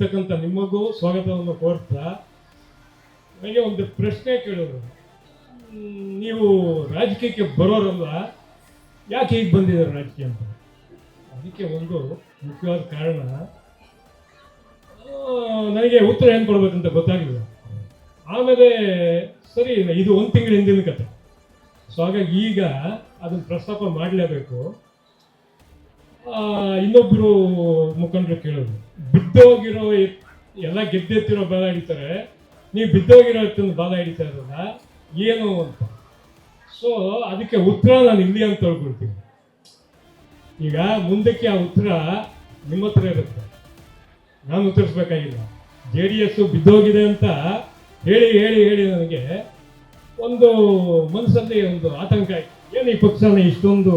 ಇರ್ತಕ್ಕಂಥ ನಿಮಗೂ ಸ್ವಾಗತವನ್ನು ಕೋರ್ತಾ ನನಗೆ ಒಂದು ಪ್ರಶ್ನೆ ಕೇಳೋದು. ನೀವು ರಾಜಕೀಯಕ್ಕೆ ಬರೋರಲ್ಲ, ಯಾಕೆ ಹೀಗೆ ಬಂದಿದ್ದಾರೆ ರಾಜಕೀಯ ಅಂತ? ಅದಕ್ಕೆ ಒಂದು ಮುಖ್ಯವಾದ ಕಾರಣ ನನಗೆ ಉತ್ತರ ಏನು ಕೊಡ್ಬೇಕಂತ ಗೊತ್ತಾಗಲಿಲ್ಲ. ಆಮೇಲೆ ಸರಿ, ಇದು ಒಂದು ತಿಂಗಳ ಹಿಂದಿನ ಕತೆ. ಸೊ ಹಾಗಾಗಿ ಈಗ ಅದನ್ನು ಪ್ರಸ್ತಾಪ ಮಾಡಲೇಬೇಕು. ಇನ್ನೊಬ್ಬರು ಮುಖಂಡರು ಕೇಳೋದು, ಬಿದ್ದೋಗಿರೋ ಎಲ್ಲ ಗೆದ್ದೆತ್ತಿರೋ ಬಾಲ ಹಿಡಿತಾರೆ, ನೀವು ಬಿದ್ದೋಗಿರೋ ಎತ್ತನ್ನು ಬಾಲ ಹಿಡಿತಾ ಇರೋದ ಏನು ಅಂತ. ಸೊ ಅದಕ್ಕೆ ಉತ್ತರ ನಾನು ಇಲ್ಲಿ ಅಂತ ಹೇಳ್ಕೊಳ್ತೀನಿ. ಈಗ ಮುಂದಕ್ಕೆ ಆ ಉತ್ತರ ನಿಮ್ಮ ಹತ್ರ ಇರುತ್ತೆ, ನಾನು ಉತ್ತರಿಸ್ಬೇಕಾಗಿಲ್ಲ. JDS ಬಿದ್ದೋಗಿದೆ ಅಂತ ಹೇಳಿ ಹೇಳಿ ಹೇಳಿ ನನಗೆ ಒಂದು ಮನಸ್ಸಲ್ಲಿ ಒಂದು ಆತಂಕ ಆಯ್ತು. ಏನು ಈ ಪಕ್ಷನ ಇಷ್ಟೊಂದು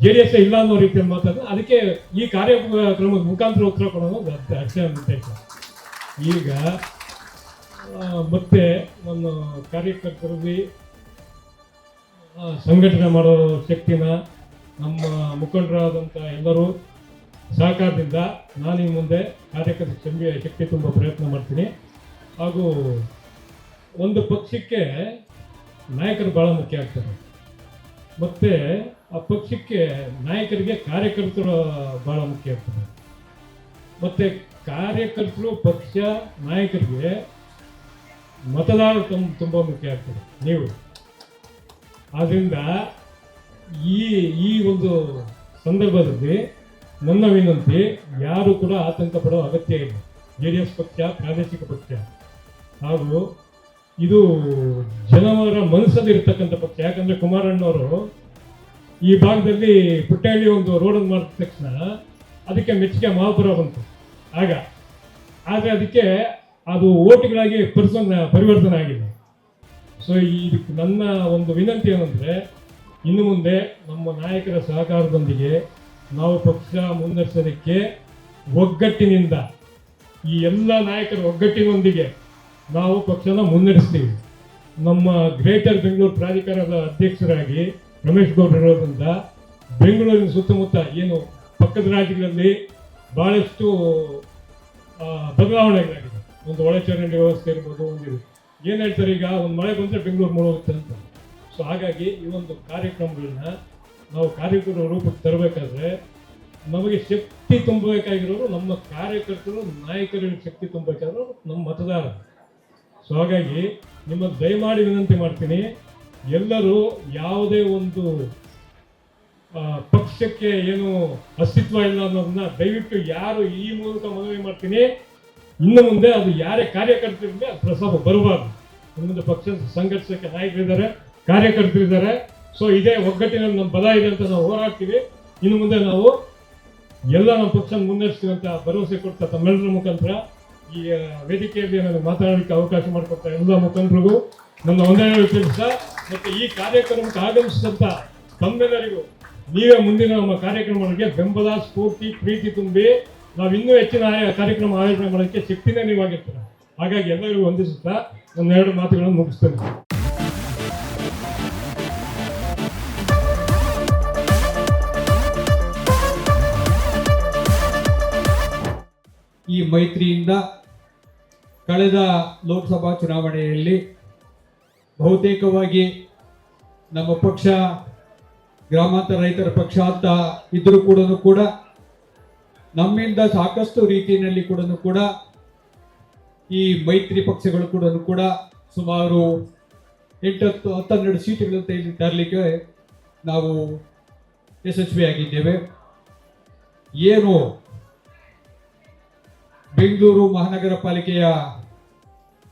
JDS ಇಲ್ಲ ಅನ್ನೋ ರೀತಿಯಲ್ಲಿ ಮಾತಾಡೋದು. ಅದಕ್ಕೆ ಈ ಕಾರ್ಯಕ್ರಮದ ಮುಖಾಂತರ ಉತ್ತರ ಕೊಡೋದು ಅಕ್ಷಯ ಅಂತ. ಈಗ ಮತ್ತೆ ನನ್ನ ಕಾರ್ಯಕರ್ತರಲ್ಲಿ ಸಂಘಟನೆ ಮಾಡೋ ಶಕ್ತಿನ ನಮ್ಮ ಮುಖಂಡರಾದಂಥ ಎಲ್ಲರೂ ಸಹಕಾರದಿಂದ ನಾನು ಈ ಮುಂದೆ ಕಾರ್ಯಕರ್ತ ಶಕ್ತಿ ತುಂಬ ಪ್ರಯತ್ನ ಮಾಡ್ತೀನಿ. ಹಾಗೂ ಒಂದು ಪಕ್ಷಕ್ಕೆ ನಾಯಕರು ಭಾಳ ಮುಖ್ಯ ಆಗ್ತಾರೆ, ಮತ್ತು ಆ ಪಕ್ಷಕ್ಕೆ ನಾಯಕರಿಗೆ ಕಾರ್ಯಕರ್ತರು ಭಾಳ ಮುಖ್ಯ ಆಗ್ತಾರೆ, ಮತ್ತು ಕಾರ್ಯಕರ್ತರು ಪಕ್ಷ ನಾಯಕರಿಗೆ ಮತದಾರರು ತುಂಬ ಮುಖ್ಯ ಆಗ್ತಾರೆ ನೀವು. ಆದ್ದರಿಂದ ಈ ಒಂದು ಸಂದರ್ಭದಲ್ಲಿ ನನ್ನ ವಿನಂತಿ, ಯಾರು ಕೂಡ ಆತಂಕ ಪಡೋ ಅಗತ್ಯ ಇಲ್ಲ. JDS ಪಕ್ಷ ಪ್ರಾದೇಶಿಕ ಪಕ್ಷ, ಹಾಗೂ ಇದು ಜನವರ ಮನಸ್ಸಲ್ಲಿರ್ತಕ್ಕಂಥ ಪಕ್ಷ. ಯಾಕಂದರೆ ಕುಮಾರಣ್ಣವರು ಈ ಭಾಗದಲ್ಲಿ ಪುಟ್ಟಹಳ್ಳಿ ಒಂದು ರೋಡನ್ನು ಮಾಡಿದ ತಕ್ಷಣ ಅದಕ್ಕೆ ಮೆಚ್ಚುಗೆ ಮಹಾಪುರ ಬಂತು ಆಗ. ಆದರೆ ಅದಕ್ಕೆ ಅದು ಓಟುಗಳಾಗಿ ಪರಿವರ್ತನೆ ಆಗಿದೆ. ಸೊ ಇದಕ್ಕೆ ನನ್ನ ಒಂದು ವಿನಂತಿ ಏನಂದರೆ, ಇನ್ನು ಮುಂದೆ ನಮ್ಮ ನಾಯಕರ ಸಹಕಾರದೊಂದಿಗೆ ನಾವು ಪಕ್ಷ ಮುನ್ನಡೆಸೋದಕ್ಕೆ ಒಗ್ಗಟ್ಟಿನಿಂದ, ಈ ಎಲ್ಲ ನಾಯಕರ ಒಗ್ಗಟ್ಟಿನೊಂದಿಗೆ ನಾವು ಪಕ್ಷನ ಮುನ್ನಡೆಸ್ತೀವಿ. ನಮ್ಮ ಗ್ರೇಟರ್ ಬೆಂಗಳೂರು ಪ್ರಾಧಿಕಾರದ ಅಧ್ಯಕ್ಷರಾಗಿ ರಮೇಶ್ ಗೌಡ್ರು ಇರೋದ್ರಿಂದ ಬೆಂಗಳೂರಿನ ಸುತ್ತಮುತ್ತ ಏನು ಪಕ್ಕದ ರಾಜ್ಯಗಳಲ್ಲಿ ಭಾಳಷ್ಟು ಬದಲಾವಣೆಗಳಾಗಿದೆ. ಒಂದು ಒಳಚರಂಡಿ ವ್ಯವಸ್ಥೆ ಇರ್ಬೋದು, ಒಂದು ಏನು ಹೇಳ್ತಾರೆ, ಈಗ ಒಂದು ಮಳೆ ಬಂದರೆ ಬೆಂಗಳೂರು ಮುಳುಗುತ್ತೆ ಅಂತ. ಸೊ ಹಾಗಾಗಿ ಈ ಒಂದು ಕಾರ್ಯಕ್ರಮಗಳನ್ನ ನಾವು ಕಾರ್ಯಕ್ರಮ ರೂಪಕ್ಕೆ ತರಬೇಕಾದ್ರೆ ನಮಗೆ ಶಕ್ತಿ ತುಂಬಬೇಕಾಗಿರೋರು ನಮ್ಮ ಕಾರ್ಯಕರ್ತರು, ನಾಯಕರಿಗೆ ಶಕ್ತಿ ತುಂಬಬೇಕಾಗಿರೋರು ನಮ್ಮ ಮತದಾರರು. ಸೊ ಹಾಗಾಗಿ ನಿಮ್ಮ ದಯಮಾಡಿ ವಿನಂತಿ ಮಾಡ್ತೀನಿ, ಎಲ್ಲರೂ ಯಾವುದೇ ಒಂದು ಪಕ್ಷಕ್ಕೆ ಏನು ಅಸ್ತಿತ್ವ ಇಲ್ಲ ಅನ್ನೋದನ್ನ ದಯವಿಟ್ಟು ಯಾರು ಈ ಮೂಲಕ ಮನವಿ ಮಾಡ್ತೀನಿ, ಇನ್ನು ಮುಂದೆ ಅದು ಯಾರೇ ಕಾರ್ಯಕರ್ತರಿಗೆ ಪ್ರಸ್ತಾಪ ಬರಬಾರ್ದು. ಇನ್ನು ಮುಂದೆ ಪಕ್ಷ ಸಂಘಟಿಸೋಕ್ಕೆ ನಾಯಕರಿದ್ದಾರೆ, ಕಾರ್ಯಕರ್ತರಿದ್ದಾರೆ. ಸೊ ಇದೇ ಒಗ್ಗಟ್ಟಿನಲ್ಲಿ ನಮ್ಮ ಬಲ ಇದೆ ಅಂತ ನಾವು ಹೋರಾಡ್ತೀವಿ. ಇನ್ನು ಮುಂದೆ ನಾವು ಎಲ್ಲ ನಮ್ಮ ಪಕ್ಷ ಮುನ್ನಡೆಸ್ತೀವಿ ಅಂತ ಭರವಸೆ ಕೊಡ್ತಾ ತಮ್ಮೆಲ್ಲರ ಮುಖಾಂತರ ಈ ವೇದಿಕೆಯಲ್ಲಿ ನನಗೆ ಮಾತನಾಡಲಿಕ್ಕೆ ಅವಕಾಶ ಮಾಡಿಕೊಡ್ತಾ ಎಲ್ಲ ಮುಖಂಡರಿಗೂ ನನ್ನ ವಂದನೆಗಳು ತಿಳಿಸ್ತಾ, ಮತ್ತು ಈ ಕಾರ್ಯಕ್ರಮಕ್ಕೆ ಆಗಮಿಸಿದಂಥ ತಮ್ಮೆಲ್ಲರಿಗೂ ನೀವೇ ಮುಂದಿನ ನಮ್ಮ ಕಾರ್ಯಕ್ರಮಗಳಿಗೆ ಬೆಂಬಲ, ಸ್ಫೂರ್ತಿ, ಪ್ರೀತಿ ತುಂಬಿ ನಾವು ಇನ್ನೂ ಹೆಚ್ಚಿನ ಕಾರ್ಯಕ್ರಮ ಆಯೋಜನೆ ಮಾಡೋಕ್ಕೆ ಶಕ್ತಿನೇ ನೀವಾಗಿರ್ತೀರ. ಹಾಗಾಗಿ ಎಲ್ಲರಿಗೂ ವಂದಿಸುತ್ತಾ ನನ್ನ ಎರಡು ಮಾತುಗಳನ್ನು ಮುಗಿಸ್ತೇನೆ. ಈ ಮೈತ್ರಿಯಿಂದ ಕಳೆದ ಲೋಕಸಭಾ ಚುನಾವಣೆಯಲ್ಲಿ ಬಹುತೇಕವಾಗಿ ನಮ್ಮ ಪಕ್ಷ ಗ್ರಾಮಾಂತರ ರೈತರ ಪಕ್ಷ ಅಂತ ಇದ್ರೂ ಕೂಡ ನಮ್ಮಿಂದ ಸಾಕಷ್ಟು ರೀತಿಯಲ್ಲಿ ಕೂಡ ಈ ಮೈತ್ರಿ ಪಕ್ಷಗಳು ಕೂಡ ಸುಮಾರು 8-12 ಸೀಟುಗಳನ್ನು ತರಲಿಕ್ಕೆ ನಾವು ಯಶಸ್ವಿಯಾಗಿದ್ದೇವೆ. ಏನು ಬೆಂಗಳೂರು ಮಹಾನಗರ ಪಾಲಿಕೆಯ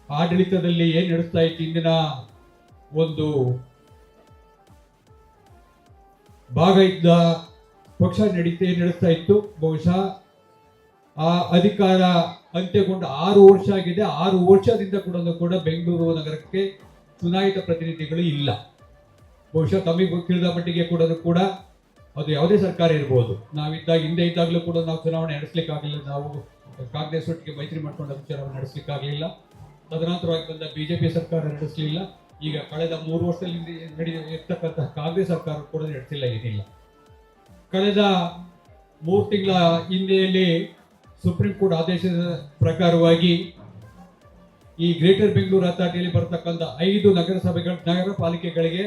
ಆಡಳಿತದಲ್ಲಿ ಏನು ನಡೆಸ್ತಾ ಇತ್ತು ಇಂದಿನ ಒಂದು ಭಾಗ ಇದ್ದ ಪಕ್ಷ ನಡೆಸ್ತಾ ಇತ್ತು, ಬಹುಶಃ ಆ ಅಧಿಕಾರ ಅಂತ್ಯಗೊಂಡು 6 ವರ್ಷ ಆಗಿದೆ. 6 ವರ್ಷದಿಂದ ಕೂಡ ಬೆಂಗಳೂರು ನಗರಕ್ಕೆ ಚುನಾಯಿತ ಪ್ರತಿನಿಧಿಗಳು ಇಲ್ಲ. ಬಹುಶಃ ತಮಗೆ ಗೊತ್ತಿಲ್ಲದ ಮಟ್ಟಿಗೆ ಕೂಡ ಅದು ಯಾವುದೇ ಸರ್ಕಾರ ಇರ್ಬೋದು, ಹಿಂದೆ ಇದ್ದಾಗಲೂ ಕೂಡ ನಾವು ಚುನಾವಣೆ ನಡೆಸಲಿಕ್ಕಾಗಲಿಲ್ಲ. ನಾವು ಕಾಂಗ್ರೆಸ್ ಒಟ್ಟಿಗೆ ಮೈತ್ರಿ ಮಾಡ್ಕೊಂಡು ಚುನಾವಣೆ ನಡೆಸಲಿಕ್ಕಾಗಲಿಲ್ಲ. ತದನಂತರವಾಗಿ ಬಂದ BJP ಸರ್ಕಾರ ನಡೆಸಲಿಲ್ಲ. ಈಗ ಕಳೆದ 3 ವರ್ಷದಲ್ಲಿ ಇರ್ತಕ್ಕಂಥ ಕಾಂಗ್ರೆಸ್ ಸರ್ಕಾರ ಕೂಡ ನಡೆಸಿಲ್ಲ, ಏನಿಲ್ಲ. ಕಳೆದ 3 ತಿಂಗಳ ಹಿಂದೆಯಲ್ಲಿ ಸುಪ್ರೀಂ ಕೋರ್ಟ್ ಆದೇಶದ ಪ್ರಕಾರವಾಗಿ ಈ ಗ್ರೇಟರ್ ಬೆಂಗಳೂರು ಅಥಾರಿಟಿಯಲ್ಲಿ ಬರತಕ್ಕಂಥ 5 ನಗರ ಪಾಲಿಕೆಗಳಿಗೆ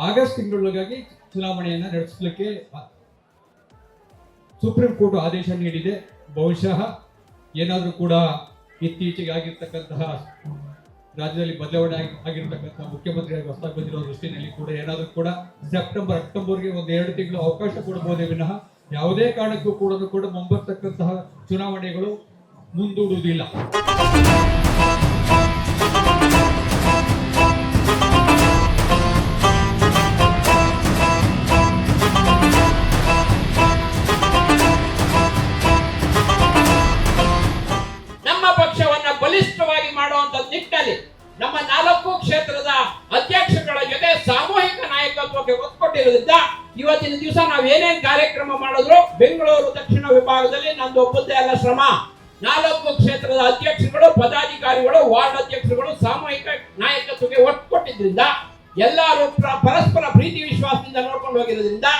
ಆಗಸ್ಟ್ ತಿಂಗಳೊಳಗಾಗಿ ಚುನಾವಣೆಯನ್ನು ನಡೆಸಲಿಕ್ಕೆ ಸುಪ್ರೀಂ ಕೋರ್ಟ್ ಆದೇಶ ನೀಡಿದೆ. ಬಹುಶಃ ಏನಾದರೂ ಕೂಡ ಇತ್ತೀಚೆಗೆ ಆಗಿರ್ತಕ್ಕಂತಹ ರಾಜ್ಯದಲ್ಲಿ ಬದಲಾವಣೆ ಆಗಿರ್ತಕ್ಕಂತಹ ಮುಖ್ಯಮಂತ್ರಿಯಾಗಿ ಹೊಸದಾಗಿ ಬಂದಿರೋ ದೃಷ್ಟಿನಲ್ಲಿ ಕೂಡ ಏನಾದರೂ ಕೂಡ ಸೆಪ್ಟೆಂಬರ್ ಅಕ್ಟೋಬರ್ಗೆ 1-2 ತಿಂಗಳು ಅವಕಾಶ ಕೊಡಬಹುದೇ ವಿನಃ ಯಾವುದೇ ಕಾರಣಕ್ಕೂ ಕೂಡ ಮುಂಬರ್ತಕ್ಕಂತಹ ಚುನಾವಣೆಗಳು ಮುಂದೂಡುವುದಿಲ್ಲ. ಬಲಿಷ್ಠವಾಗಿ ಮಾಡುವಂತ ನಿಟ್ಟಿನಲ್ಲಿ ನಮ್ಮ 4 ಕ್ಷೇತ್ರದ ಅಧ್ಯಕ್ಷಗಳ ಜೊತೆ ಸಾಮೂಹಿಕ ನಾಯಕತ್ವಕ್ಕೆ ಒತ್ತು ಕೊಟ್ಟಿರೋದ್ರಿಂದ ಇವತ್ತಿನ ದಿವಸ ನಾವು ಏನೇನ್ ಕಾರ್ಯಕ್ರಮ ಮಾಡಿದ್ರು ಬೆಂಗಳೂರು ದಕ್ಷಿಣ ವಿಭಾಗದಲ್ಲಿ ನಂದು ಒಬ್ಬದ್ದೇ ಅಲ್ಲ ಶ್ರಮ. 4 ಕ್ಷೇತ್ರದ ಅಧ್ಯಕ್ಷರುಗಳು, ಪದಾಧಿಕಾರಿಗಳು, ವಾರ್ಡ್ ಅಧ್ಯಕ್ಷರುಗಳು ಸಾಮೂಹಿಕ ನಾಯಕತ್ವಕ್ಕೆ ಒತ್ತು ಕೊಟ್ಟಿದ್ರಿಂದ ಎಲ್ಲರೂ ಪರಸ್ಪರ ಪ್ರೀತಿ ವಿಶ್ವಾಸದಿಂದ ನೋಡ್ಕೊಂಡು ಹೋಗಿರೋದ್ರಿಂದ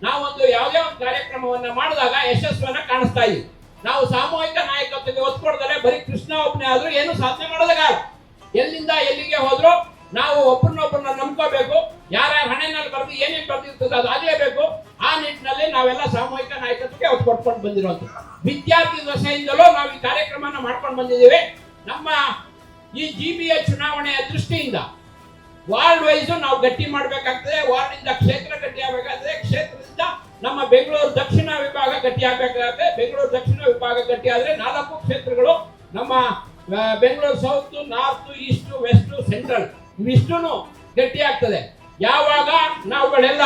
ನಾವೊಂದು ಯಾವುದೇ ಒಂದು ಕಾರ್ಯಕ್ರಮವನ್ನ ಮಾಡಿದಾಗ ಯಶಸ್ವನ್ನ ಕಾಣಿಸ್ತಾ ಇದ್ದೀವಿ. ನಾವು ಸಾಮೂಹಿಕ ನಾಯಕತ್ವಕ್ಕೆ ಒತ್ತು ಕೊಡದಲ್ಲೇ ಬರೀ ಕೃಷ್ಣ ಒಬ್ಬನೇ ಆದ್ರೂ ಏನು ಸಾಧನೆ ಮಾಡೋದಾಗಲ್ಲ. ಎಲ್ಲಿಂದ ಎಲ್ಲಿಗೆ ಹೋದ್ರು ನಾವು ಒಬ್ಬರನ್ನೊಬ್ಬರನ್ನ ನಂಬ್ಕೋಬೇಕು. ಯಾರ್ಯಾರ ಹಣೆನಲ್ಲಿ ಬರೆದು ಏನೇನು ಬರ್ದಿರ್ತದೆ ಅದು ಆಗಲೇಬೇಕು. ಆ ನಿಟ್ಟಿನಲ್ಲಿ ನಾವೆಲ್ಲ ಸಾಮೂಹಿಕ ನಾಯಕತ್ವಕ್ಕೆ ಒತ್ತು ಕೊಟ್ಕೊಂಡು ಬಂದಿರುವಂತ ವಿದ್ಯಾರ್ಥಿ ದಶೆಯಿಂದಲೂ ನಾವು ಈ ಕಾರ್ಯಕ್ರಮನ ಮಾಡ್ಕೊಂಡು ಬಂದಿದ್ದೇವೆ. ನಮ್ಮ ಈ GBA ಚುನಾವಣೆಯ ದೃಷ್ಟಿಯಿಂದ ವಾರ್ಡ್ ವೈಸ್ ನಾವು ಗಟ್ಟಿ ಮಾಡಬೇಕಾಗ್ತದೆ. ವಾರ್ಡಿಂದ ಕ್ಷೇತ್ರ ಗಟ್ಟಿ ಆಗಬೇಕಾಗ್ತದೆ. ಕ್ಷೇತ್ರದಿಂದ ನಮ್ಮ ಬೆಂಗಳೂರು ದಕ್ಷಿಣ ವಿಭಾಗ ಗಟ್ಟಿ ಆಗಬೇಕಾಗುತ್ತೆ. ಬೆಂಗಳೂರು ದಕ್ಷಿಣ ವಿಭಾಗ ಗಟ್ಟಿ ಆದ್ರೆ 4 ಕ್ಷೇತ್ರಗಳು ನಮ್ಮ Bengaluru South, North, East, West, Central ಇವಿಷ್ಟೂ ಗಟ್ಟಿ ಆಗ್ತದೆ. ಯಾವಾಗ ನಾವುಗಳೆಲ್ಲ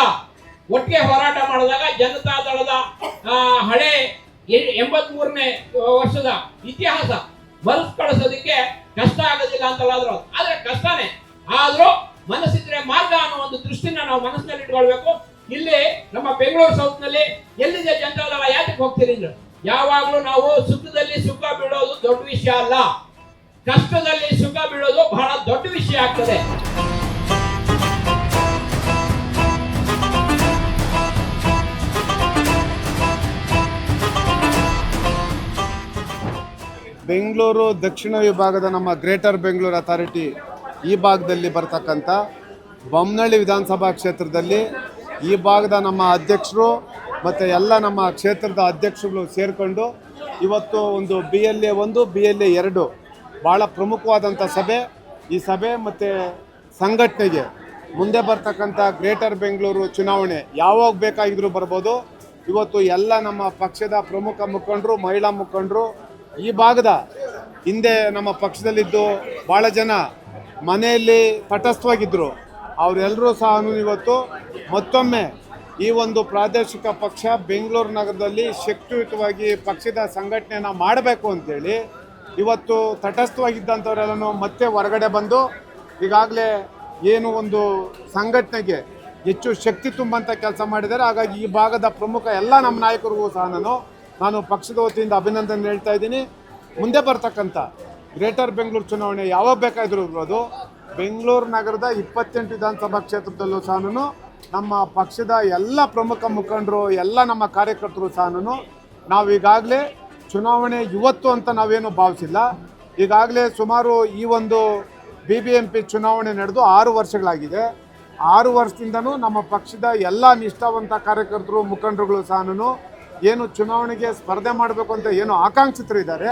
ಒಟ್ಟಿಗೆ ಹೋರಾಟ ಮಾಡಿದಾಗ ಜನತಾ ದಳದ ಹಳೆ 83ನೇ ವರ್ಷದ ಇತಿಹಾಸ ಮರುಕಳಿಸೋದಕ್ಕೆ ಕಷ್ಟ ಆಗೋದಿಲ್ಲ ಅಂತಲ್ಲಾದ್ರು, ಆದ್ರೆ ಕಷ್ಟನೇ ಆದ್ರೂ ಮನಸ್ಸಿದ್ರೆ ಮಾರ್ಗ ಅನ್ನೋ ಒಂದು ದೃಷ್ಟಿನ ನಾವು ಮನಸ್ಸಿನಲ್ಲಿ ಇಟ್ಕೊಳ್ಬೇಕು. ಇಲ್ಲಿ ನಮ್ಮ ಬೆಂಗಳೂರು ಸೌತ್ ನಲ್ಲಿ ಎಲ್ಲಿದೆ ಜನತಾ ದಳ ಯಾತಕ್ಕೆ ಹೋಗ್ತೀರಿ ಅಂದ್ರೆ ಯಾವಾಗ್ಲೂ ನಾವು ಸುಖದಲ್ಲಿ ಸುಖ ಬೀಳೋದು ದೊಡ್ಡ ವಿಷಯ ಅಲ್ಲ, ಕಷ್ಟದಲ್ಲಿ ಸುಖ ಬೀಳೋದು ಬಹಳ ದೊಡ್ಡ ವಿಷಯ ಆಗ್ತದೆ. ಬೆಂಗಳೂರು ದಕ್ಷಿಣ ವಿಭಾಗದ ನಮ್ಮ ಗ್ರೇಟರ್ ಬೆಂಗಳೂರು ಅಥಾರಿಟಿ ಈ ಭಾಗದಲ್ಲಿ ಬರ್ತಕ್ಕಂಥ ಬೊಮ್ಮನಹಳ್ಳಿ ವಿಧಾನಸಭಾ ಕ್ಷೇತ್ರದಲ್ಲಿ ಈ ಭಾಗದ ನಮ್ಮ ಅಧ್ಯಕ್ಷರು ಮತ್ತು ಎಲ್ಲ ನಮ್ಮ ಕ್ಷೇತ್ರದ ಅಧ್ಯಕ್ಷರುಗಳು ಸೇರಿಕೊಂಡು ಇವತ್ತು ಒಂದು BLA 1 BLA 2 ಭಾಳ ಪ್ರಮುಖವಾದಂಥ ಸಭೆ. ಈ ಸಭೆ ಮತ್ತು ಸಂಘಟನೆಗೆ ಮುಂದೆ ಬರ್ತಕ್ಕಂಥ ಗ್ರೇಟರ್ ಬೆಂಗಳೂರು ಚುನಾವಣೆ ಯಾವಾಗ ಬೇಕಾಗಿದ್ರೂ ಬರ್ಬೋದು. ಇವತ್ತು ಎಲ್ಲ ನಮ್ಮ ಪಕ್ಷದ ಪ್ರಮುಖ ಮುಖಂಡರು, ಮಹಿಳಾ ಮುಖಂಡರು, ಈ ಭಾಗದ ಹಿಂದೆ ನಮ್ಮ ಪಕ್ಷದಲ್ಲಿದ್ದು ಭಾಳ ಜನ ಮನೆಯಲ್ಲಿ ತಟಸ್ಥವಾಗಿದ್ದರು, ಅವರೆಲ್ಲರೂ ಸಹ ಇವತ್ತು ಮತ್ತೊಮ್ಮೆ ಈ ಒಂದು ಪ್ರಾದೇಶಿಕ ಪಕ್ಷ ಬೆಂಗಳೂರು ನಗರದಲ್ಲಿ ಶಕ್ತಿಯುತವಾಗಿ ಪಕ್ಷದ ಸಂಘಟನೆಯನ್ನು ಮಾಡಬೇಕು ಅಂತೇಳಿ ಇವತ್ತು ತಟಸ್ಥವಾಗಿದ್ದಂಥವರೆಲ್ಲನೂ ಮತ್ತೆ ಹೊರಗಡೆ ಬಂದು ಈಗಾಗಲೇ ಏನು ಒಂದು ಸಂಘಟನೆಗೆ ಹೆಚ್ಚು ಶಕ್ತಿ ತುಂಬಂಥ ಕೆಲಸ ಮಾಡಿದ್ದಾರೆ. ಹಾಗಾಗಿ ಈ ಭಾಗದ ಪ್ರಮುಖ ಎಲ್ಲ ನಮ್ಮ ನಾಯಕರಿಗೂ ಸಹ ನಾನು ಪಕ್ಷದ ವತಿಯಿಂದ ಅಭಿನಂದನೆ ಹೇಳ್ತಾ ಇದ್ದೀನಿ. ಮುಂದೆ ಬರ್ತಕ್ಕಂಥ ಗ್ರೇಟರ್ ಬೆಂಗಳೂರು ಚುನಾವಣೆ ಯಾವಾಗ ಬೇಕಾದರೂ ಇರ್ಬೋದು. ಬೆಂಗಳೂರು ನಗರದ 28 ವಿಧಾನಸಭಾ ಕ್ಷೇತ್ರದಲ್ಲೂ ಸಹ ನಮ್ಮ ಪಕ್ಷದ ಎಲ್ಲ ಪ್ರಮುಖ ಮುಖಂಡರು, ಎಲ್ಲ ನಮ್ಮ ಕಾರ್ಯಕರ್ತರು ಸಹ ನಾವು ಈಗಾಗಲೇ ಚುನಾವಣೆ ಇವತ್ತು ಅಂತ ನಾವೇನು ಭಾವಿಸಿಲ್ಲ. ಈಗಾಗಲೇ ಸುಮಾರು ಈ ಒಂದು BBMP ಚುನಾವಣೆ ನಡೆದು 6 ವರ್ಷಗಳಾಗಿದೆ. 6 ವರ್ಷದಿಂದನೂ ನಮ್ಮ ಪಕ್ಷದ ಎಲ್ಲ ನಿಷ್ಠಾವಂತ ಕಾರ್ಯಕರ್ತರು, ಮುಖಂಡರುಗಳು ಸಹ ಏನು ಚುನಾವಣೆಗೆ ಸ್ಪರ್ಧೆ ಮಾಡಬೇಕು ಅಂತ ಏನು ಆಕಾಂಕ್ಷಿತರಿದ್ದಾರೆ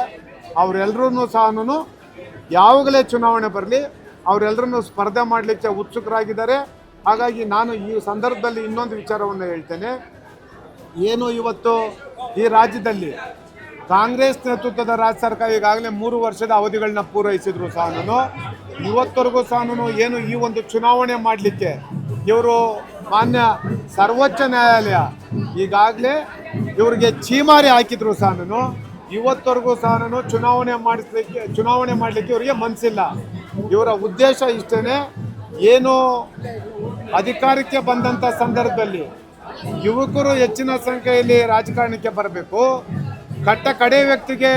ಅವರೆಲ್ಲರೂ ಸಹ ಯಾವಾಗಲೇ ಚುನಾವಣೆ ಬರಲಿ ಅವರೆಲ್ಲರೂ ಸ್ಪರ್ಧೆ ಮಾಡಲಿಕ್ಕೆ ಉತ್ಸುಕರಾಗಿದ್ದಾರೆ. ಹಾಗಾಗಿ ನಾನು ಈ ಸಂದರ್ಭದಲ್ಲಿ ಇನ್ನೊಂದು ವಿಚಾರವನ್ನು ಹೇಳ್ತೇನೆ. ಏನು ಇವತ್ತು ಈ ರಾಜ್ಯದಲ್ಲಿ ಕಾಂಗ್ರೆಸ್ ನೇತೃತ್ವದ ರಾಜ್ಯ ಸರ್ಕಾರ ಈಗಾಗಲೇ 3 ವರ್ಷದ ಅವಧಿಗಳನ್ನ ಪೂರೈಸಿದ್ರು ಸಹ ಇವತ್ತವರೆಗೂ ಸಹ ಏನು ಈ ಒಂದು ಚುನಾವಣೆ ಮಾಡಲಿಕ್ಕೆ ಇವರು ಮಾನ್ಯ ಸರ್ವೋಚ್ಚ ನ್ಯಾಯಾಲಯ ಈಗಾಗಲೇ ಇವರಿಗೆ ಛೀಮಾರಿ ಹಾಕಿದ್ರು ಸಹ ಇವತ್ತವರೆಗೂ ಸಹ ಚುನಾವಣೆ ಮಾಡಲಿಕ್ಕೆ ಇವರಿಗೆ ಮನಸ್ಸಿಲ್ಲ. ಇವರ ಉದ್ದೇಶ ಇಷ್ಟೇ, ಏನು ಅಧಿಕಾರಕ್ಕೆ ಬಂದಂಥ ಸಂದರ್ಭದಲ್ಲಿ ಯುವಕರು ಹೆಚ್ಚಿನ ಸಂಖ್ಯೆಯಲ್ಲಿ ರಾಜಕಾರಣಕ್ಕೆ ಬರಬೇಕು, ಕಡೆ ವ್ಯಕ್ತಿಗೆ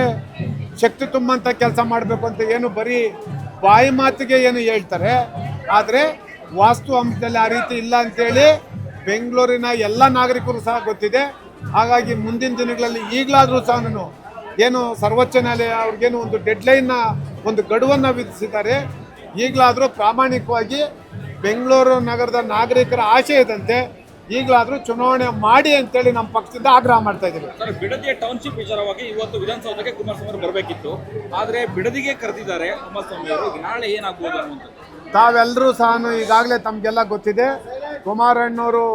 ಶಕ್ತಿ ತುಂಬಂಥ ಕೆಲಸ ಮಾಡಬೇಕು ಅಂತ ಏನು ಬರೀ ಬಾಯಿ ಮಾತಿಗೆ ಏನು ಹೇಳ್ತಾರೆ, ಆದರೆ ವಾಸ್ತು ಅಂಶದಲ್ಲಿ ಆ ರೀತಿ ಇಲ್ಲ ಅಂತೇಳಿ ಬೆಂಗಳೂರಿನ ಎಲ್ಲ ನಾಗರಿಕರು ಸಹ ಗೊತ್ತಿದೆ. ಹಾಗಾಗಿ ಮುಂದಿನ ದಿನಗಳಲ್ಲಿ ಈಗಲಾದರೂ ಸಹ ನಾನು ಏನು ಸರ್ವೋಚ್ಚ ನ್ಯಾಯಾಲಯ ಅವ್ರಿಗೇನು ಒಂದು ಡೆಡ್ಲೈನ್ನ ಒಂದು ಗಡುವನ್ನು ವಿಧಿಸಿದ್ದಾರೆ, ಈಗಲಾದರೂ ಪ್ರಾಮಾಣಿಕವಾಗಿ ಬೆಂಗಳೂರು ನಗರದ ನಾಗರಿಕರ ಆಶಯದಂತೆ ಈಗಲಾದರೂ ಚುನಾವಣೆ ಮಾಡಿ ಅಂತೇಳಿ ನಮ್ಮ ಪಕ್ಷದಿಂದ ಆಗ್ರಹ ಮಾಡ್ತಾ ಇದ್ದೀವಿ. ಸರ್, ಬಿಡದಿಯ ಟೌನ್ಶಿಪ್ ವಿಚಾರವಾಗಿ ಇವತ್ತು ವಿಧಾನಸೌಧಕ್ಕೆ ಕುಮಾರಸ್ವಾಮಿ ಅವರು ಬರಬೇಕಿತ್ತು, ಆದರೆ ಬಿಡದಿಗೆ ಕರೆದಿದ್ದಾರೆ ಕುಮಾರಸ್ವಾಮಿ ಅವರು. ನಾಳೆ ಏನಾಗ್ಬೋದು ಅನ್ನುವಂಥದ್ದು ತಾವೆಲ್ಲರೂ ಸಹ ಈಗಾಗಲೇ ತಮಗೆಲ್ಲ ಗೊತ್ತಿದೆ. ಕುಮಾರಣ್ಣವರು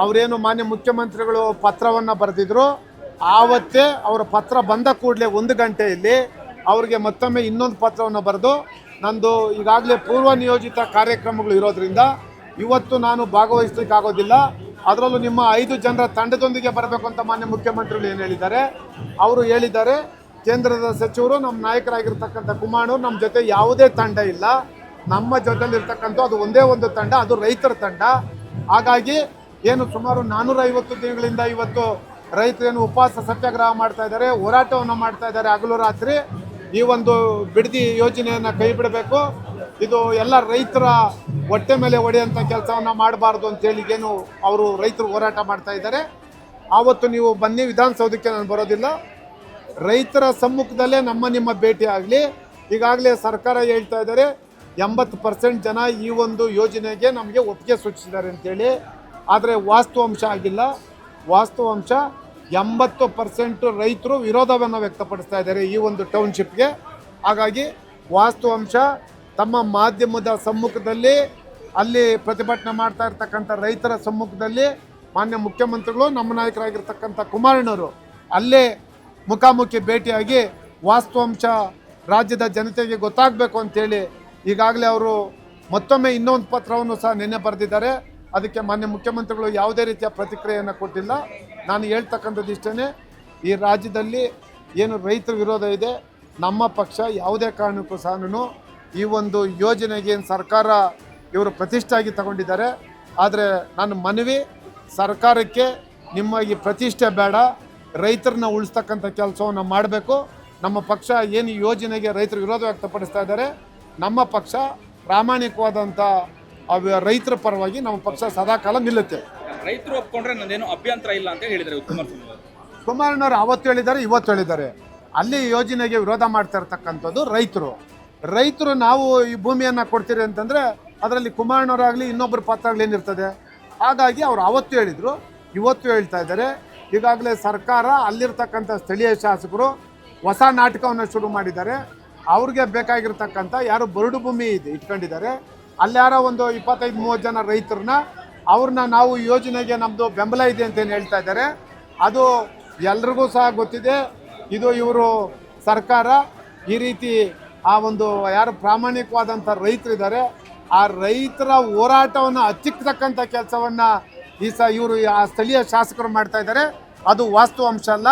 ಅವರೇನು ಮಾನ್ಯ ಮುಖ್ಯಮಂತ್ರಿಗಳು ಪತ್ರವನ್ನು ಬರೆದಿದ್ರು, ಆವತ್ತೇ ಅವರ ಪತ್ರ ಬಂದ ಕೂಡಲೇ 1 ಗಂಟೆಯಲ್ಲಿ ಅವರಿಗೆ ಮತ್ತೊಮ್ಮೆ ಇನ್ನೊಂದು ಪತ್ರವನ್ನು ಬರೆದು, ನಂದು ಈಗಾಗಲೇ ಪೂರ್ವ ನಿಯೋಜಿತ ಕಾರ್ಯಕ್ರಮಗಳು ಇರೋದ್ರಿಂದ ಇವತ್ತು ನಾನು ಭಾಗವಹಿಸ್ಲಿಕ್ಕೆ ಆಗೋದಿಲ್ಲ, ಅದರಲ್ಲೂ ನಿಮ್ಮ 5 ಜನರ ತಂಡದೊಂದಿಗೆ ಬರಬೇಕು ಅಂತ ಮಾನ್ಯ ಮುಖ್ಯಮಂತ್ರಿಗಳು ಏನು ಹೇಳಿದ್ದಾರೆ, ಅವರು ಹೇಳಿದ್ದಾರೆ ಕೇಂದ್ರದ ಸಚಿವರು ನಮ್ಮ ನಾಯಕರಾಗಿರ್ತಕ್ಕಂಥ ಕುಮಾರಣ್ಣವರು ನಮ್ಮ ಜೊತೆ ಯಾವುದೇ ತಂಡ ಇಲ್ಲ, ನಮ್ಮ ಜೊತೆಲಿರ್ತಕ್ಕಂಥ ಅದು ಒಂದೇ ಒಂದು ತಂಡ, ಅದು ರೈತರ ತಂಡ. ಹಾಗಾಗಿ ಏನು ಸುಮಾರು 450 ದಿನಗಳಿಂದ ಇವತ್ತು ರೈತರೇನು ಉಪವಾಸ ಸತ್ಯಾಗ್ರಹ ಮಾಡ್ತಾ ಇದ್ದಾರೆ, ಹೋರಾಟವನ್ನು ಮಾಡ್ತಾ ಇದ್ದಾರೆ ಹಗಲು ರಾತ್ರಿ. ಈ ಒಂದು ಬಿಡದಿ ಯೋಜನೆಯನ್ನು ಕೈ ಬಿಡಬೇಕು, ಇದು ಎಲ್ಲ ರೈತರ ಹೊಟ್ಟೆ ಮೇಲೆ ಹೊಡೆಯುವಂಥ ಕೆಲಸವನ್ನು ಮಾಡಬಾರ್ದು ಅಂತೇಳಿ ಏನು ಅವರು ರೈತರು ಹೋರಾಟ ಮಾಡ್ತಾ ಇದ್ದಾರೆ. ಆವತ್ತು ನೀವು ಬನ್ನಿ, ವಿಧಾನಸೌಧಕ್ಕೆ ನಾನು ಬರೋದಿಲ್ಲ, ರೈತರ ಸಮ್ಮುಖದಲ್ಲೇ ನಿಮ್ಮ ಭೇಟಿ ಆಗಲಿ. ಈಗಾಗಲೇ ಸರ್ಕಾರ ಹೇಳ್ತಾ ಇದ್ದಾರೆ 80% ಜನ ಈ ಒಂದು ಯೋಜನೆಗೆ ನಮಗೆ ಒಪ್ಪಿಗೆ ಸೂಚಿಸಿದ್ದಾರೆ ಅಂತೇಳಿ. ಆದರೆ ವಾಸ್ತವಾಂಶ ಆಗಿಲ್ಲ. ವಾಸ್ತವಾಂಶ 80% ರೈತರು ವಿರೋಧವನ್ನು ವ್ಯಕ್ತಪಡಿಸ್ತಾ ಇದ್ದಾರೆ ಈ ಒಂದು ಟೌನ್ಶಿಪ್ಗೆ. ಹಾಗಾಗಿ ವಾಸ್ತವಾಂಶ ತಮ್ಮ ಮಾಧ್ಯಮದ ಸಮ್ಮುಖದಲ್ಲಿ, ಅಲ್ಲಿ ಪ್ರತಿಭಟನೆ ಮಾಡ್ತಾ ಇರ್ತಕ್ಕಂಥ ರೈತರ ಸಮ್ಮುಖದಲ್ಲಿ ಮಾನ್ಯ ಮುಖ್ಯಮಂತ್ರಿಗಳು, ನಮ್ಮ ನಾಯಕರಾಗಿರ್ತಕ್ಕಂಥ ಕುಮಾರಣ್ಣವರು ಅಲ್ಲೇ ಮುಖಾಮುಖಿ ಭೇಟಿಯಾಗಿ ವಾಸ್ತವಾಂಶ ರಾಜ್ಯದ ಜನತೆಗೆ ಗೊತ್ತಾಗಬೇಕು ಅಂತೇಳಿ ಈಗಾಗಲೇ ಅವರು ಮತ್ತೊಮ್ಮೆ ಇನ್ನೊಂದು ಪತ್ರವನ್ನು ಸಹ ನಿನ್ನೆ ಬರೆದಿದ್ದಾರೆ. ಅದಕ್ಕೆ ಮಾನ್ಯ ಮುಖ್ಯಮಂತ್ರಿಗಳು ಯಾವುದೇ ರೀತಿಯ ಪ್ರತಿಕ್ರಿಯೆಯನ್ನು ಕೊಟ್ಟಿಲ್ಲ. ನಾನು ಹೇಳ್ತಕ್ಕಂಥದ್ದು ಇಷ್ಟೇ, ಈ ರಾಜ್ಯದಲ್ಲಿ ಏನು ರೈತರ ವಿರೋಧ ಇದೆ, ನಮ್ಮ ಪಕ್ಷ ಯಾವುದೇ ಕಾರಣಕ್ಕೂ ಸಹ ಈ ಒಂದು ಯೋಜನೆಗೆ ಏನು ಸರ್ಕಾರ ಇವರು ಪ್ರತಿಷ್ಠೆಯಾಗಿ ತಗೊಂಡಿದ್ದಾರೆ. ಆದರೆ ನನ್ನ ಮನವಿ ಸರ್ಕಾರಕ್ಕೆ, ನಿಮ್ಮ ಈ ಪ್ರತಿಷ್ಠೆ ಬೇಡ, ರೈತರನ್ನ ಉಳಿಸ್ತಕ್ಕಂಥ ಕೆಲಸವನ್ನು ಮಾಡಬೇಕು. ನಮ್ಮ ಪಕ್ಷ ಏನು ಈ ಯೋಜನೆಗೆ ರೈತರು ವಿರೋಧ ವ್ಯಕ್ತಪಡಿಸ್ತಾ ಇದ್ದಾರೆ, ನಮ್ಮ ಪಕ್ಷ ಪ್ರಾಮಾಣಿಕವಾದಂಥ ರೈತರ ಪರವಾಗಿ ನಮ್ಮ ಪಕ್ಷ ಸದಾಕಾಲ ನಿಲ್ಲುತ್ತೆ. ರೈತರು ಒಪ್ಕೊಂಡ್ರೆ ನಂದೇನು ಅಭ್ಯಂತರ ಇಲ್ಲ ಅಂತ ಹೇಳಿದ್ದಾರೆ ಕುಮಾರಣ್ಣವರು ಅವತ್ತು ಹೇಳಿದ್ದಾರೆ, ಇವತ್ತು ಹೇಳಿದ್ದಾರೆ. ಅಲ್ಲಿ ಯೋಜನೆಗೆ ವಿರೋಧ ಮಾಡ್ತಾ ಇರ್ತಕ್ಕಂಥದ್ದು ರೈತರು ನಾವು ಈ ಭೂಮಿಯನ್ನು ಕೊಡ್ತೀರಿ ಅಂತಂದರೆ ಅದರಲ್ಲಿ ಕುಮಾರಣ್ಣವರಾಗಲಿ ಇನ್ನೊಬ್ಬರ ಪಾತ್ರಗಳು ಏನಿರ್ತದೆ. ಹಾಗಾಗಿ ಅವರು ಅವತ್ತು ಹೇಳಿದರು, ಇವತ್ತು ಹೇಳ್ತಾ ಇದ್ದಾರೆ. ಈಗಾಗಲೇ ಸರ್ಕಾರ ಅಲ್ಲಿರ್ತಕ್ಕಂಥ ಸ್ಥಳೀಯ ಶಾಸಕರು ಹೊಸ ನಾಟಕವನ್ನು ಶುರು ಮಾಡಿದ್ದಾರೆ. ಅವ್ರಿಗೆ ಬೇಕಾಗಿರ್ತಕ್ಕಂಥ ಯಾರು ಬರಡು ಭೂಮಿ ಇದೆ ಇಟ್ಕೊಂಡಿದ್ದಾರೆ, ಅಲ್ಲಿ ಯಾರೋ ಒಂದು 25-30 ಜನ ರೈತರನ್ನ ಅವ್ರನ್ನ ನಾವು ಯೋಜನೆಗೆ ನಮ್ಮದು ಬೆಂಬಲ ಇದೆ ಅಂತೇನು ಹೇಳ್ತಾ ಇದ್ದಾರೆ. ಅದು ಎಲ್ರಿಗೂ ಸಹ ಗೊತ್ತಿದೆ. ಇದು ಇವರು ಸರ್ಕಾರ ಈ ರೀತಿ ಆ ಒಂದು ಯಾರು ಪ್ರಾಮಾಣಿಕವಾದಂಥ ರೈತರಿದ್ದಾರೆ, ಆ ರೈತರ ಹೋರಾಟವನ್ನು ಹಚ್ಚಿಕ್ಕತಕ್ಕಂಥ ಕೆಲಸವನ್ನು ಇವರು ಆ ಸ್ಥಳೀಯ ಶಾಸಕರು ಮಾಡ್ತಾ ಇದ್ದಾರೆ. ಅದು ವಾಸ್ತವಾಂಶ ಅಲ್ಲ.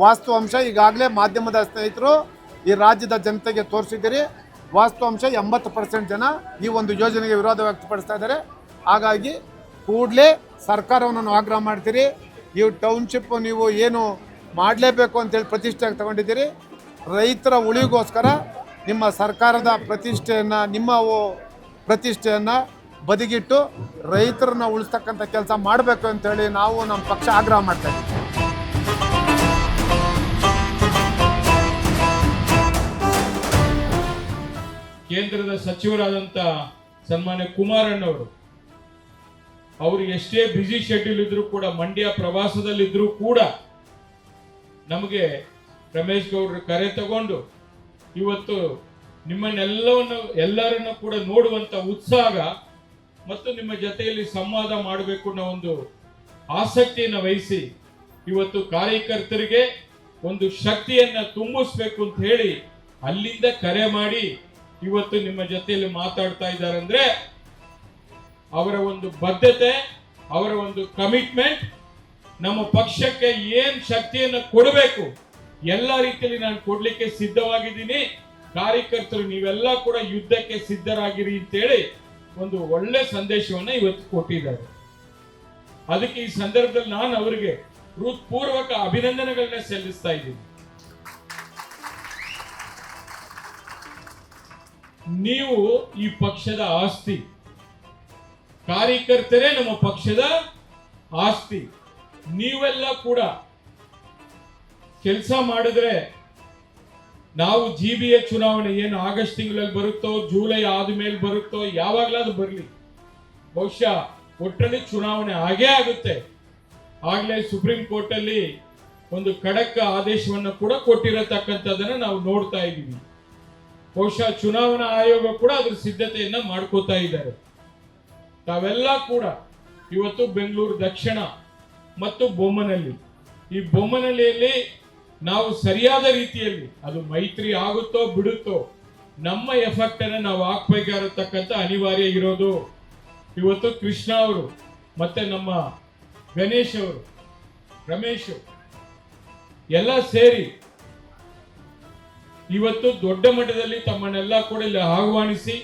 ವಾಸ್ತವಾಂಶ ಈಗಾಗಲೇ ಮಾಧ್ಯಮದ ಸ್ನೇಹಿತರು ಈ ರಾಜ್ಯದ ಜನತೆಗೆ ತೋರಿಸಿದ್ದೀರಿ. ವಾಸ್ತವಾಂಶ 80% ಜನ ಈ ಒಂದು ಯೋಜನೆಗೆ ವಿರೋಧ ವ್ಯಕ್ತಪಡಿಸ್ತಾ ಇದ್ದಾರೆ. ಹಾಗಾಗಿ ಕೂಡಲೇ ಸರ್ಕಾರವನ್ನು ನಾವು ಆಗ್ರಹ ಮಾಡ್ತೀರಿ. ಈ ಟೌನ್ಶಿಪ್ ನೀವು ಏನು ಮಾಡಲೇಬೇಕು ಅಂತೇಳಿ ಪ್ರತಿಷ್ಠೆಯಾಗಿ ತಗೊಂಡಿದ್ದೀರಿ. ರೈತರ ಉಳಿಗೋಸ್ಕರ ನಿಮ್ಮ ಸರ್ಕಾರದ ಪ್ರತಿಷ್ಠೆಯನ್ನು ಬದಿಗಿಟ್ಟು ರೈತರನ್ನ ಉಳಿಸ್ತಕ್ಕಂಥ ಕೆಲಸ ಮಾಡಬೇಕು ಅಂತೇಳಿ ನಾವು ನಮ್ಮ ಪಕ್ಷ ಆಗ್ರಹ ಮಾಡ್ತಾ ಇದ್ದೀವಿ. ಕೇಂದ್ರದ ಸಚಿವರಾದಂಥ ಸನ್ಮಾನ್ಯ ಕುಮಾರಣ್ಣವರು ಅವರು ಎಷ್ಟೇ ಬ್ಯುಸಿ ಶೆಡ್ಯೂಲ್ ಇದ್ರೂ ಕೂಡ, ಮಂಡ್ಯ ಪ್ರವಾಸದಲ್ಲಿದ್ದರೂ ಕೂಡ ನಮಗೆ ರಮೇಶ್ ಗೌಡರು ಕರೆ ತಗೊಂಡು ಇವತ್ತು ಎಲ್ಲರನ್ನು ಕೂಡ ನೋಡುವಂತ ಉತ್ಸಾಹ ಮತ್ತು ನಿಮ್ಮ ಜೊತೆಯಲ್ಲಿ ಸಂವಾದ ಮಾಡಬೇಕು ಅನ್ನೋ ಒಂದು ಆಸಕ್ತಿಯನ್ನು ವಹಿಸಿ ಇವತ್ತು ಕಾರ್ಯಕರ್ತರಿಗೆ ಒಂದು ಶಕ್ತಿಯನ್ನ ತುಂಬಿಸ್ಬೇಕು ಅಂತ ಹೇಳಿ ಅಲ್ಲಿಂದ ಕರೆ ಮಾಡಿ ಇವತ್ತು ನಿಮ್ಮ ಜೊತೆಯಲ್ಲಿ ಮಾತಾಡ್ತಾ ಇದ್ದಾರೆ. ಅಂದ್ರೆ ಅವರ ಒಂದು ಬದ್ಧತೆ, ಅವರ ಒಂದು ಕಮಿಟ್ಮೆಂಟ್, ನಮ್ಮ ಪಕ್ಷಕ್ಕೆ ಏನ್ ಶಕ್ತಿಯನ್ನು ಕೊಡಬೇಕು ಎಲ್ಲ ರೀತಿಯಲ್ಲಿ ನಾನು ಕೊಡ್ಲಿಕ್ಕೆ ಸಿದ್ಧವಾಗಿದ್ದೀನಿ, ಕಾರ್ಯಕರ್ತರು ನೀವೆಲ್ಲ ಕೂಡ ಯುದ್ಧಕ್ಕೆ ಸಿದ್ಧರಾಗಿರಿ ಅಂತೇಳಿ ಒಂದು ಒಳ್ಳೆ ಸಂದೇಶವನ್ನ ಇವತ್ತು ಕೊಟ್ಟಿದ್ದಾರೆ. ಅದಕ್ಕೆ ಈ ಸಂದರ್ಭದಲ್ಲಿ ನಾನು ಅವರಿಗೆ ಹೃತ್ಪೂರ್ವಕ ಅಭಿನಂದನೆಗಳನ್ನ ಸಲ್ಲಿಸ್ತಾ ಇದ್ದೀನಿ. ನೀವು ಈ ಪಕ್ಷದ ಆಸ್ತಿ, ಕಾರ್ಯಕರ್ತರೇ ನಮ್ಮ ಪಕ್ಷದ ಆಸ್ತಿ. ನೀವೆಲ್ಲ ಕೂಡ ಕೆಲಸ ಮಾಡಿದ್ರೆ ನಾವು GBA ಚುನಾವಣೆ ಏನು ಆಗಸ್ಟ್ ತಿಂಗಳಲ್ಲಿ ಬರುತ್ತೋ ಜುಲೈ ಆದ್ಮೇಲೆ ಬರುತ್ತೋ ಯಾವಾಗ್ಲಾದ್ರೂ ಬರಲಿ, ಬಹುಶಃ ಒಟ್ಟಲ್ಲಿ ಚುನಾವಣೆ ಆಗೇ ಆಗುತ್ತೆ. ಆಗ್ಲೇ ಸುಪ್ರೀಂ ಕೋರ್ಟ್ ಅಲ್ಲಿ ಒಂದು ಖಡಕ್ ಆದೇಶವನ್ನು ಕೂಡ ಕೊಟ್ಟಿರತಕ್ಕಂಥದ್ದನ್ನ ನಾವು ನೋಡ್ತಾ ಇದ್ದೀವಿ. ಬಹುಶಃ ಚುನಾವಣಾ ಆಯೋಗ ಕೂಡ ಅದ್ರ ಸಿದ್ಧತೆಯನ್ನ ಮಾಡ್ಕೋತಾ ಇದ್ದಾರೆ. ತಾವೆಲ್ಲ ಕೂಡ ಇವತ್ತು ಬೆಂಗಳೂರು ದಕ್ಷಿಣ ಮತ್ತು ಬೊಮ್ಮನಹಳ್ಳಿ, ಈ ಬೊಮ್ಮನಹಳ್ಳಿಯಲ್ಲಿ ನಾವು ಸರಿಯಾದ ರೀತಿಯಲ್ಲಿ ಅದು ಮೈತ್ರಿ ಆಗುತ್ತೋ ಬಿಡುತ್ತೋ ನಮ್ಮ ಎಫೆಕ್ಟ್ ಅನ್ನ ನಾವು ಹಾಕ್ಬೇಕಾಗಿರತಕ್ಕಂಥ ಅನಿವಾರ್ಯ ಇರೋದು. ಇವತ್ತು ಕೃಷ್ಣ ಅವರು ಮತ್ತೆ ನಮ್ಮ ಗಣೇಶ್ ಅವರು, ರಮೇಶ್ ಎಲ್ಲ ಸೇರಿ ಇವತ್ತು ದೊಡ್ಡ ಮಟ್ಟದಲ್ಲಿ ತಮ್ಮನ್ನೆಲ್ಲ ಕೂಡ ಇಲ್ಲಿ ಆಹ್ವಾನಿಸಿ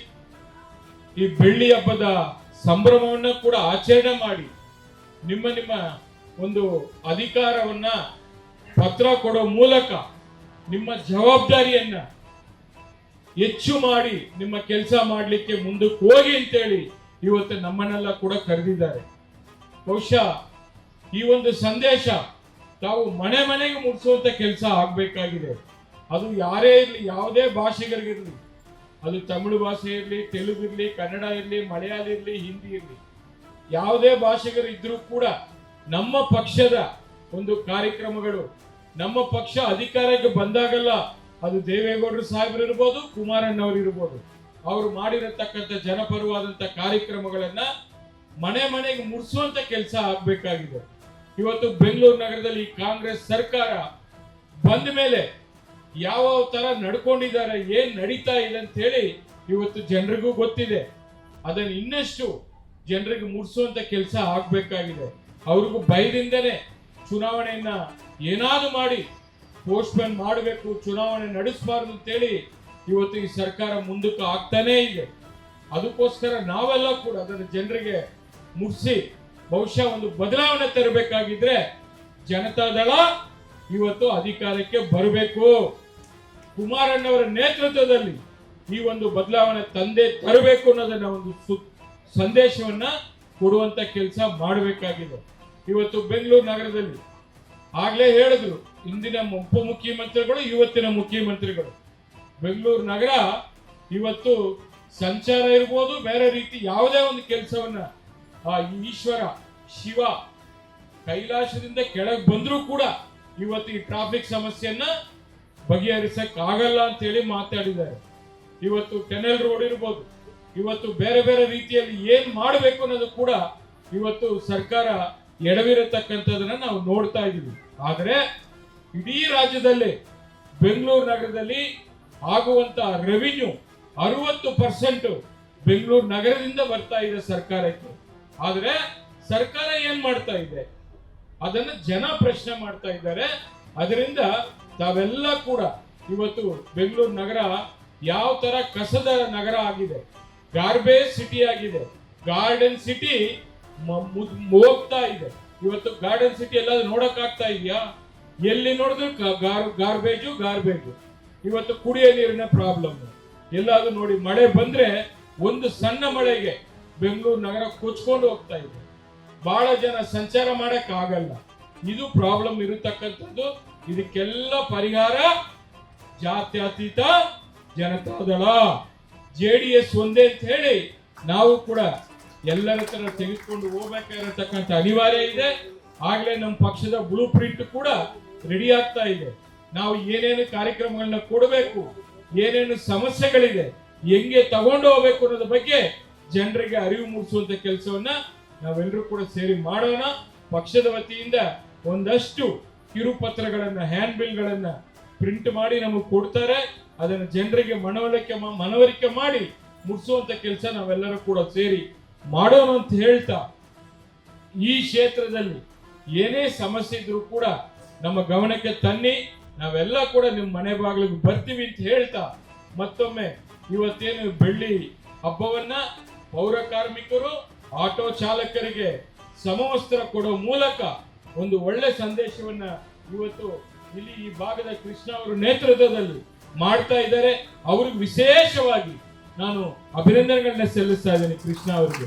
ಈ ಬೆಳ್ಳಿ ಹಬ್ಬದ ಸಂಭ್ರಮವನ್ನ ಕೂಡ ಆಚರಣೆ ಮಾಡಿ ನಿಮ್ಮ ಒಂದು ಅಧಿಕಾರವನ್ನ ಪತ್ರ ಕೊಡೋ ಮೂಲಕ ನಿಮ್ಮ ಜವಾಬ್ದಾರಿಯನ್ನ ಹೆಚ್ಚು ಮಾಡಿ ನಿಮ್ಮ ಕೆಲಸ ಮಾಡಲಿಕ್ಕೆ ಮುಂದಕ್ಕೆ ಹೋಗಿ ಅಂತೇಳಿ ಇವತ್ತು ನಮ್ಮನ್ನೆಲ್ಲ ಕೂಡ ಕರೆದಿದ್ದಾರೆ. ಬಹುಶಃ ಈ ಒಂದು ಸಂದೇಶ ತಾವು ಮನೆ ಮನೆಗೆ ಮುಟ್ಟಿಸುವಂತ ಕೆಲಸ ಆಗ್ಬೇಕಾಗಿದೆ. ಅದು ಯಾರೇ ಇರಲಿ, ಯಾವುದೇ ಭಾಷೆಗಳಿಗಿರಲಿ, ಅದು ತಮಿಳು ಭಾಷೆ ಇರಲಿ, ತೆಲುಗು ಇರಲಿ, ಕನ್ನಡ ಇರಲಿ, ಮಲಯಾಳ ಇರಲಿ, ಹಿಂದಿ ಇರಲಿ, ಯಾವುದೇ ಭಾಷೆಗಳು ಇದ್ರೂ ಕೂಡ ನಮ್ಮ ಪಕ್ಷದ ಒಂದು ಕಾರ್ಯಕ್ರಮಗಳು, ನಮ್ಮ ಪಕ್ಷ ಅಧಿಕಾರಕ್ಕೆ ಬಂದಾಗಲ್ಲ, ಅದು ದೇವೇಗೌಡರು ಸಾಹೇಬರು ಇರ್ಬೋದು, ಕುಮಾರಣ್ಣವರು ಇರ್ಬೋದು, ಅವರು ಮಾಡಿರತಕ್ಕಂಥ ಜನಪರವಾದಂತ ಕಾರ್ಯಕ್ರಮಗಳನ್ನ ಮನೆ ಮನೆಗೆ ಮುಟ್ಟಿಸುವಂತ ಕೆಲಸ ಆಗ್ಬೇಕಾಗಿದೆ. ಇವತ್ತು ಬೆಂಗಳೂರು ನಗರದಲ್ಲಿ ಕಾಂಗ್ರೆಸ್ ಸರ್ಕಾರ ಬಂದ ಮೇಲೆ ಯಾವ ತರ ನಡ್ಕೊಂಡಿದ್ದಾರೆ, ಏನ್ ನಡೀತಾ ಇದೆ ಅಂತ ಹೇಳಿ ಇವತ್ತು ಜನರಿಗೂ ಗೊತ್ತಿದೆ. ಅದನ್ನು ಇನ್ನಷ್ಟು ಜನರಿಗೆ ಮುಟ್ಟಿಸುವಂತ ಕೆಲಸ ಆಗ್ಬೇಕಾಗಿದೆ. ಅವ್ರಿಗೂ ಭಯದಿಂದನೇ ಚುನಾವಣೆಯನ್ನ ಏನಾದ್ರು ಮಾಡಿ ಪೋಸ್ಟ್ಪೋನ್ ಮಾಡಬೇಕು, ಚುನಾವಣೆ ನಡೆಸಬಾರ್ದು ಅಂತೇಳಿ ಇವತ್ತು ಈ ಸರ್ಕಾರ ಮುಂದಕ್ಕೆ ಆಗ್ತಾನೇ ಇದೆ. ಅದಕ್ಕೋಸ್ಕರ ನಾವೆಲ್ಲ ಕೂಡ ಅದನ್ನು ಜನರಿಗೆ ಮುಟ್ಟಿಸಿ ಬಹುಶಃ ಒಂದು ಬದಲಾವಣೆ ತರಬೇಕಾಗಿದ್ರೆ ಜನತಾದಳ ಇವತ್ತು ಅಧಿಕಾರಕ್ಕೆ ಬರಬೇಕು. ಕುಮಾರಣ್ಣವರ ನೇತೃತ್ವದಲ್ಲಿ ಈ ಒಂದು ಬದಲಾವಣೆ ತರಬೇಕು ಅನ್ನೋದನ್ನ ಒಂದು ಸಂದೇಶವನ್ನ ಕೊಡುವಂತ ಕೆಲಸ ಮಾಡಬೇಕಾಗಿದೆ. ಇವತ್ತು ಬೆಂಗಳೂರು ನಗರದಲ್ಲಿ ಆಗ್ಲೇ ಹೇಳಿದ್ರು ಇಂದಿನ ಉಪಮುಖ್ಯಮಂತ್ರಿಗಳು, ಇವತ್ತಿನ ಮುಖ್ಯಮಂತ್ರಿಗಳು, ಬೆಂಗಳೂರು ನಗರ ಇವತ್ತು ಸಂಚಾರ ಇರ್ಬೋದು, ಬೇರೆ ರೀತಿ ಯಾವುದೇ ಒಂದು ಕೆಲಸವನ್ನ ಆ ಈಶ್ವರ ಶಿವ ಕೈಲಾಸದಿಂದ ಕೆಳಗೆ ಬಂದ್ರೂ ಕೂಡ ಇವತ್ತು ಈ ಟ್ರಾಫಿಕ್ ಸಮಸ್ಯೆಯನ್ನ ಬಗೆಹರಿಸಕ್ ಆಗಲ್ಲ ಅಂತ ಹೇಳಿ ಮಾತಾಡಿದ್ದಾರೆ. ಇವತ್ತು ಟೆನಲ್ ರೋಡ್ ಇರ್ಬೋದು, ಇವತ್ತು ಬೇರೆ ಬೇರೆ ರೀತಿಯಲ್ಲಿ ಏನ್ ಮಾಡಬೇಕು ಅನ್ನೋದು ಕೂಡ ಇವತ್ತು ಸರ್ಕಾರ ಎಡವಿರತಕ್ಕಂಥದನ್ನ ನಾವು ನೋಡ್ತಾ ಇದೀವಿ. ಆದ್ರೆ ಇಡೀ ರಾಜ್ಯದಲ್ಲಿ ಬೆಂಗಳೂರು ನಗರದಲ್ಲಿ ಆಗುವಂತ ರೆವಿನ್ಯೂ 60% ಬೆಂಗಳೂರು ನಗರದಿಂದ ಬರ್ತಾ ಇದೆ ಸರ್ಕಾರಕ್ಕೆ. ಆದ್ರೆ ಸರ್ಕಾರ ಏನ್ ಮಾಡ್ತಾ ಇದೆ ಅದನ್ನ ಜನ ಪ್ರಶ್ನೆ ಮಾಡ್ತಾ ಇದ್ದಾರೆ. ಅದರಿಂದ ತಾವೆಲ್ಲ ಕೂಡ ಇವತ್ತು ಬೆಂಗಳೂರು ನಗರ ಯಾವ ತರ ಕಸದ ನಗರ ಆಗಿದೆ, ಗಾರ್ಬೇಜ್ ಸಿಟಿ ಆಗಿದೆ, ಗಾರ್ಡನ್ ಸಿಟಿ ಹೋಗ್ತಾ ಇದೆ. ಇವತ್ತು ಗಾರ್ಡನ್ ಸಿಟಿ ಎಲ್ಲ ನೋಡಕ್ ಆಗ್ತಾ ಇದೆಯಾ? ಎಲ್ಲಿ ನೋಡಿದ್ರು ಗಾರ್ಬೇಜು. ಇವತ್ತು ಕುಡಿಯೋ ನೀರಿನ ಪ್ರಾಬ್ಲಮ್. ಎಲ್ಲಾದ್ರೂ ನೋಡಿ ಮಳೆ ಬಂದ್ರೆ ಒಂದು ಸಣ್ಣ ಮಳೆಗೆ ಬೆಂಗಳೂರು ನಗರ ಕೊಚ್ಕೊಂಡು ಹೋಗ್ತಾ ಇದೆ. ಬಹಳ ಜನ ಸಂಚಾರ ಮಾಡಕ್ ಆಗಲ್ಲ. ಇದು ಪ್ರಾಬ್ಲಮ್ ಇರತಕ್ಕಂಥದ್ದು. ಇದಕ್ಕೆಲ್ಲ ಪರಿಹಾರ ಜಾತ್ಯತೀತ ಜನತಾದಳ, JDS ಒಂದೇ ಅಂತ ಹೇಳಿ ನಾವು ಕೂಡ ಎಲ್ಲರ ತರ ತೆಗೆದುಕೊಂಡು ಹೋಗ್ಬೇಕಾಗಿರತಕ್ಕಂಥ ಅನಿವಾರ್ಯ ಇದೆ. ಆಗ್ಲೇ ನಮ್ಮ ಪಕ್ಷದ ಬ್ಲೂ ಪ್ರಿಂಟ್ ಕೂಡ ರೆಡಿ ಆಗ್ತಾ ಇದೆ. ನಾವು ಏನೇನು ಕಾರ್ಯಕ್ರಮಗಳನ್ನ ಕೊಡಬೇಕು, ಏನೇನು ಸಮಸ್ಯೆಗಳಿದೆ, ಹೆಂಗೆ ತಗೊಂಡು ಹೋಗ್ಬೇಕು ಅನ್ನೋದ್ರ ಬಗ್ಗೆ ಜನರಿಗೆ ಅರಿವು ಮೂಡಿಸುವಂತ ಕೆಲಸವನ್ನ ನಾವೆಲ್ಲರೂ ಕೂಡ ಸೇರಿ ಮಾಡೋಣ. ಪಕ್ಷದ ವತಿಯಿಂದ ಒಂದಷ್ಟು ಕಿರುಪತ್ರಗಳನ್ನ, ಹ್ಯಾಂಡ್ ಬಿಲ್ಗಳನ್ನ ಪ್ರಿಂಟ್ ಮಾಡಿ ನಮಗೆ ಕೊಡ್ತಾರೆ. ಅದನ್ನು ಜನರಿಗೆ ಮನವರಿಕೆ ಮಾಡಿ ಮುಟ್ಟಿಸುವಂತ ಕೆಲಸ ನಾವೆಲ್ಲರೂ ಕೂಡ ಸೇರಿ ಮಾಡೋಣ ಅಂತ ಹೇಳ್ತಾ, ಈ ಕ್ಷೇತ್ರದಲ್ಲಿ ಏನೇ ಸಮಸ್ಯೆ ಇದ್ರೂ ಕೂಡ ನಮ್ಮ ಗಮನಕ್ಕೆ ತನ್ನಿ, ನಾವೆಲ್ಲ ಕೂಡ ನಿಮ್ಮ ಮನೆ ಬಾಗಿಲಿಗೆ ಬರ್ತೀವಿ ಅಂತ ಹೇಳ್ತಾ, ಮತ್ತೊಮ್ಮೆ ಇವತ್ತೇನು ಬೆಳ್ಳಿ ಹಬ್ಬವನ್ನ ಪೌರ ಕಾರ್ಮಿಕರು, ಆಟೋ ಚಾಲಕರಿಗೆ ಸಮವಸ್ತ್ರ ಕೊಡೋ ಮೂಲಕ ಒಂದು ಒಳ್ಳೆ ಸಂದೇಶವನ್ನ ಇವತ್ತು ಇಲ್ಲಿ ಈ ಭಾಗದ ಕೃಷ್ಣ ಅವರ ನೇತೃತ್ವದಲ್ಲಿ ಮಾಡ್ತಾ ಇದ್ದಾರೆ. ಅವ್ರಿಗೆ ವಿಶೇಷವಾಗಿ ನಾನು ಅಭಿನಂದನೆಗಳನ್ನ ಸಲ್ಲಿಸ್ತಾ ಇದ್ದೇನೆ ಕೃಷ್ಣ ಅವರಿಗೆ.